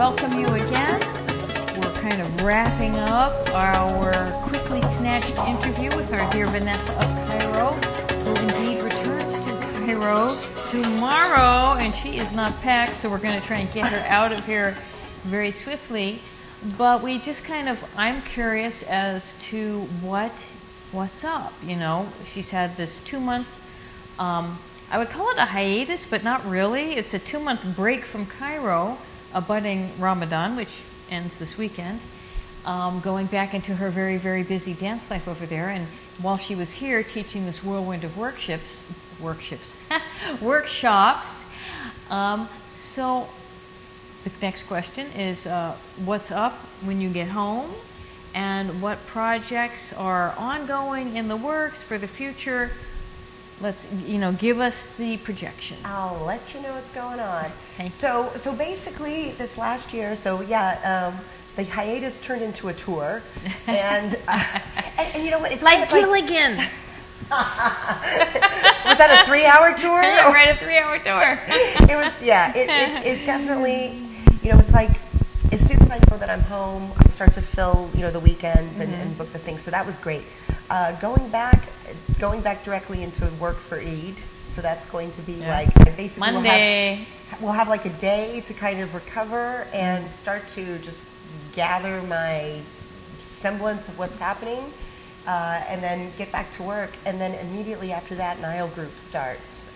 welcome you again. We're kind of wrapping up our quickly snatched interview with our dear Vanessa of Cairo, who indeed returns to Cairo tomorrow, and she is not packed, so we're going to try and get her out of here very swiftly. But we just I'm curious as to what's up. You know, she's had this 2-month, I would call it a hiatus, but not really. It's a 2-month break from Cairo, abutting Ramadan, which ends this weekend, going back into her very, very busy dance life over there. And while she was here teaching this whirlwind of workshops. So the next question is, what's up when you get home, and what projects are ongoing in the works for the future? Let's, give us the projection. I'll let you know what's going on. Okay. So basically, this last year, the hiatus turned into a tour, and you know what? It's like Gilligan. Was that a 3-hour tour? Yeah, right, a 3-hour tour. It was, yeah. It definitely, it's like as soon as I know that I'm home, I start to fill, the weekends and book the things. So that was great. Going back directly into work for Eid. So that's going to be like basically Monday. We'll have like a day to kind of recover and start to just gather my semblance of what's happening, and then get back to work. And then immediately after that, Nile Group starts,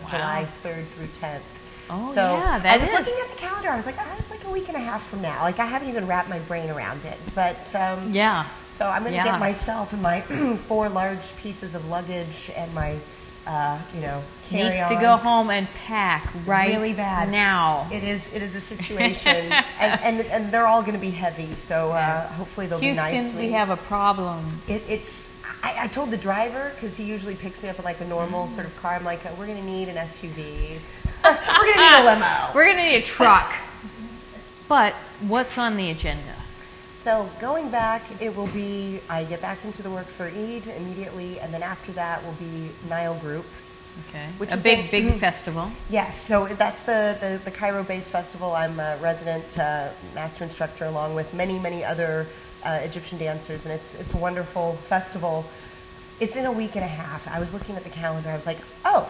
July 3rd through 10th. Oh, so yeah, I was looking at the calendar. I was like, it's like a week and a half from now. Like, I haven't even wrapped my brain around it. But yeah. So I'm going to get myself and my 4 large pieces of luggage and my, carry-ons. Needs to go home and pack really bad now. It is a situation, and they're all going to be heavy. So hopefully they'll be nice to me. Houston, we have a problem. I told the driver, because he usually picks me up in like a normal sort of car. I'm like, we're going to need an SUV. We're going to need a limo. We're going to need a truck. But what's on the agenda? So going back, it will be, I get back into the work for Eid immediately, and then after that will be Nile Group. Okay. Which is a big festival. Yes, so that's the Cairo-based festival. I'm a resident master instructor along with many, many other Egyptian dancers, and it's a wonderful festival. It's in a week and a half. I was looking at the calendar. I was like, oh,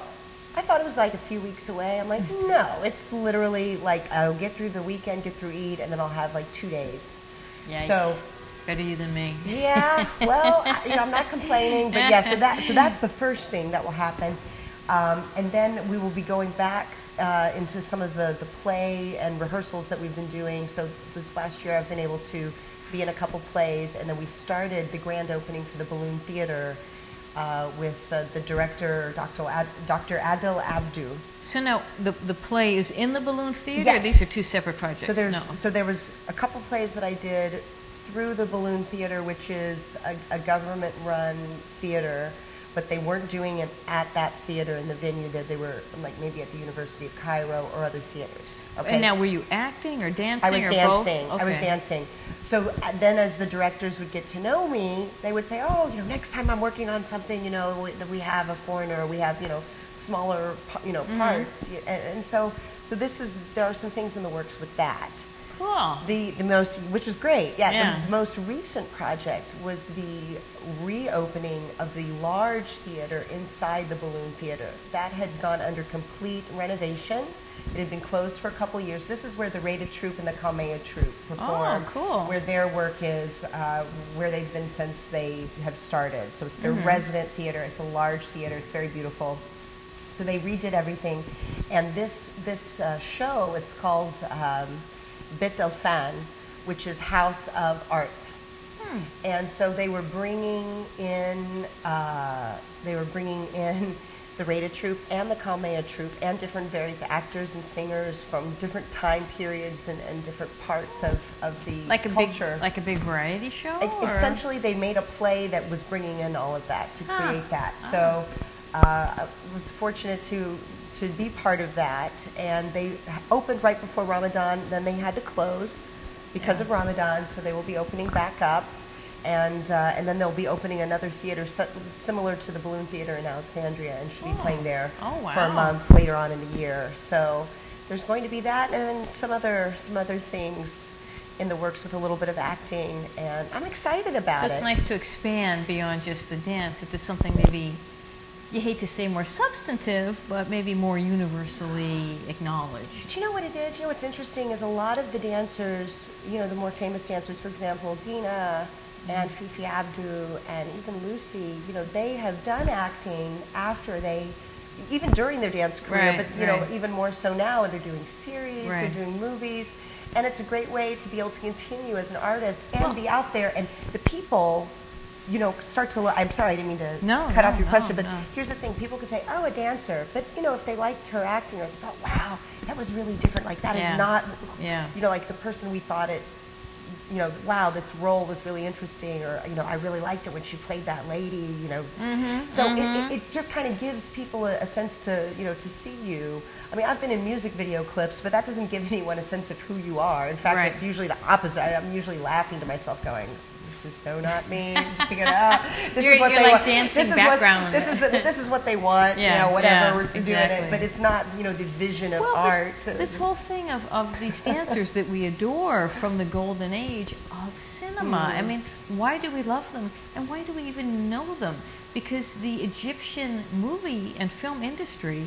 I thought it was like a few weeks away. I'm like, no, it's literally like I'll get through the weekend, get through Eid, and then I'll have like 2 days. Yikes. So better you than me. Yeah, well, I'm not complaining, but yeah. So that's the first thing that will happen, and then we will be going back into some of the play and rehearsals that we've been doing. So this last year, I've been able to be in a couple plays, and then we started the grand opening for the Balloon Theater with the director, Dr. Adil Abdu. So now the play is in the Balloon Theater? Yes. Or these are 2 separate projects? So there was a couple plays that I did through the Balloon Theater, which is a government-run theater, but they weren't doing it at that theater in the venue. That they were like maybe at the University of Cairo or other theaters. Okay. And now, were you acting or dancing? I was dancing. Both? Okay. I was dancing. So then, as the directors would get to know me, they would say, "Oh, next time I'm working on something, that we have a foreigner, or we have, smaller, parts." And so there are some things in the works with that. Cool. Which was great. Yeah. The most recent project was the reopening of the large theater inside the Balloon Theater. That had gone under complete renovation. It had been closed for a couple of years. This is where the Rated Troupe and the Kalmea Troupe perform. Oh, cool. Where their work is, where they've been since they have started. So it's their resident theater. It's a large theater. It's very beautiful. So they redid everything. And this show, it's called Bit El Fan, which is House of Art. And so they were bringing in the Rated Troupe and the Kalmea Troupe and different various actors and singers from different time periods and different parts of the culture. Like a big variety show? Essentially, they made a play that was bringing in all of that to create that. So I was fortunate to be part of that, and they opened right before Ramadan. Then they had to close because of Ramadan, so they will be opening back up. And then they'll be opening another theater similar to the Balloon Theater in Alexandria, and she'll be playing there for a month later on in the year. So there's going to be that, and then some other things in the works with a little bit of acting, and I'm excited about it. So it's nice to expand beyond just the dance into something maybe, you hate to say more substantive, but maybe more universally acknowledged. Do you know what it is? You know what's interesting is a lot of the dancers, you know, the more famous dancers, for example, Dina and Fifi Abdu and even Lucy, you know, they have done acting after they, even during their dance career, but you know, even more so now, they're doing series, they're doing movies, and it's a great way to be able to continue as an artist and be out there, and the people, you know, start to look. I'm sorry, I didn't mean to cut off your question, but here's the thing: people could say, "Oh, a dancer," but you know, if they liked her acting, or they thought, "Wow, that was really different," like that is not, you know, like the person we thought it. You know, wow, this role was really interesting, or you know, I really liked it when she played that lady. You know, so it just kind of gives people a sense to, you know, to see you. I mean, I've been in music video clips, but that doesn't give anyone a sense of who you are. In fact, it's usually the opposite. I'm usually laughing to myself, going, "This is so not me." Just thinking, this is what they like want. Dancing This is background. this is what they want. You know, whatever we're doing it, but it's not, you know, the vision of art. This whole thing of these dancers that we adore from the golden age of cinema. I mean, why do we love them, and why do we even know them? Because the Egyptian movie and film industry,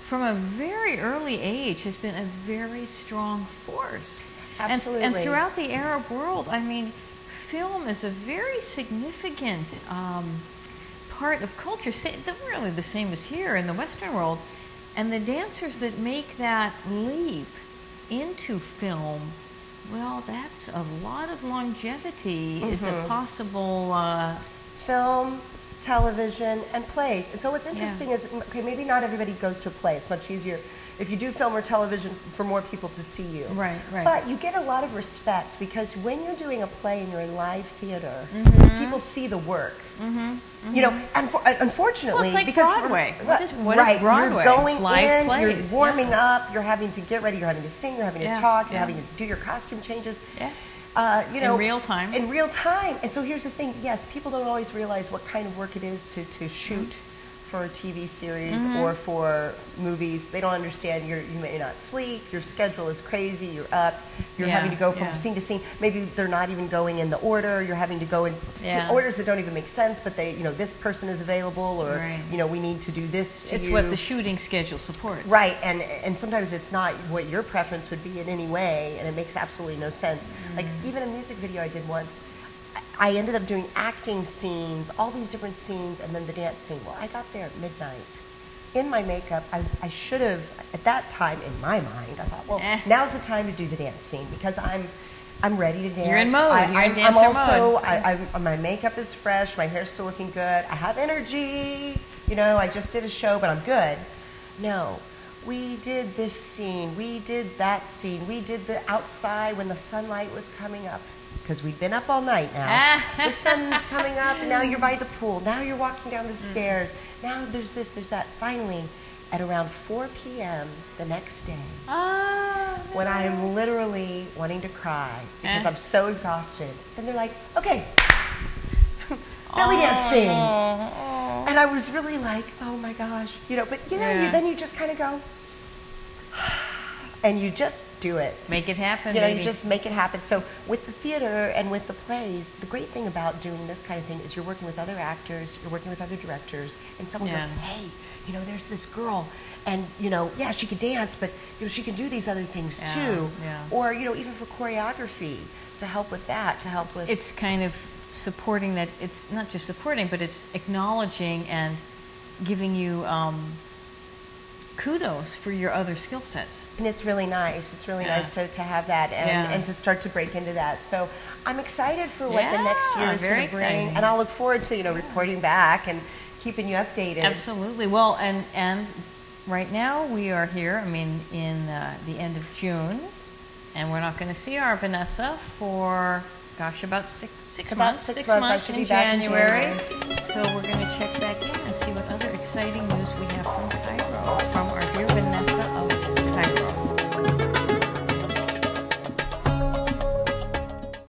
from a very early age, has been a very strong force. Absolutely. And throughout the Arab world, I mean, film is a very significant part of culture, really the same as here in the Western world. And the dancers that make that leap into film, well, that's a lot of longevity. Is a possible film, television, and plays. And so what's interesting is, okay, maybe not everybody goes to a play. It's much easier if you do film or television for more people to see you. Right. But you get a lot of respect, because when you're doing a play and you're in live theater, people see the work. You know, unfortunately, well, it's like because Broadway. What is Broadway? You're going it's live in, plays. you're warming up, you're having to get ready, you're having to sing, you're having to talk, you're having to do your costume changes. You know, in real time. In real time. And so here's the thing, yes, people don't always realize what kind of work it is to shoot for a TV series or for movies. They don't understand you may not sleep, your schedule is crazy, you're up, you're having to go from scene to scene. Maybe they're not even going in the order, you're having to go in orders that don't even make sense, but they, you know, this person is available, or, you know, we need to do this to It's you. what the shooting schedule supports. Right, and sometimes it's not what your preference would be in any way, and it makes absolutely no sense. Like, even a music video I did once, I ended up doing acting scenes, all these different scenes, and then the dance scene. Well, I got there at midnight. In my makeup, I should have, at that time, in my mind, I thought, well, now's the time to do the dance scene, because I'm ready to dance. You're in mode. You're in dancer I'm also, mode. my makeup is fresh, my hair's still looking good, I have energy, you know, I just did a show, but I'm good. No. We did this scene, we did that scene, we did the outside when the sunlight was coming up. Because we've been up all night now. The sun's coming up, and now you're by the pool. Now you're walking down the stairs. Now there's this, there's that. Finally, at around 4 p.m. the next day, when I am literally wanting to cry because I'm so exhausted, and they're like, okay, belly dance scene. And I was really like, oh my gosh. You know, but you know, then you just kind of go, and you just do it. Make it happen. You know, you just make it happen. So with the theater and with the plays, the great thing about doing this kind of thing is you're working with other actors, you're working with other directors, and someone goes, hey, you know, there's this girl, and, you know, yeah, she can dance, but, you know, she can do these other things too. Or, you know, even for choreography, to help with that, to help with... It's kind of supporting that, it's not just supporting, but it's acknowledging and giving you kudos for your other skill sets. And it's really nice. It's really nice to have that and to start to break into that. So I'm excited for what the next year is going to bring. And I'll look forward to, you know, reporting back and keeping you updated. Absolutely. Well, and right now we are here, I mean, in the end of June, and we're not going to see our Vanessa for, gosh, about six months. 6 months. I should be back in January. So we're going to check back in and see what other exciting news we have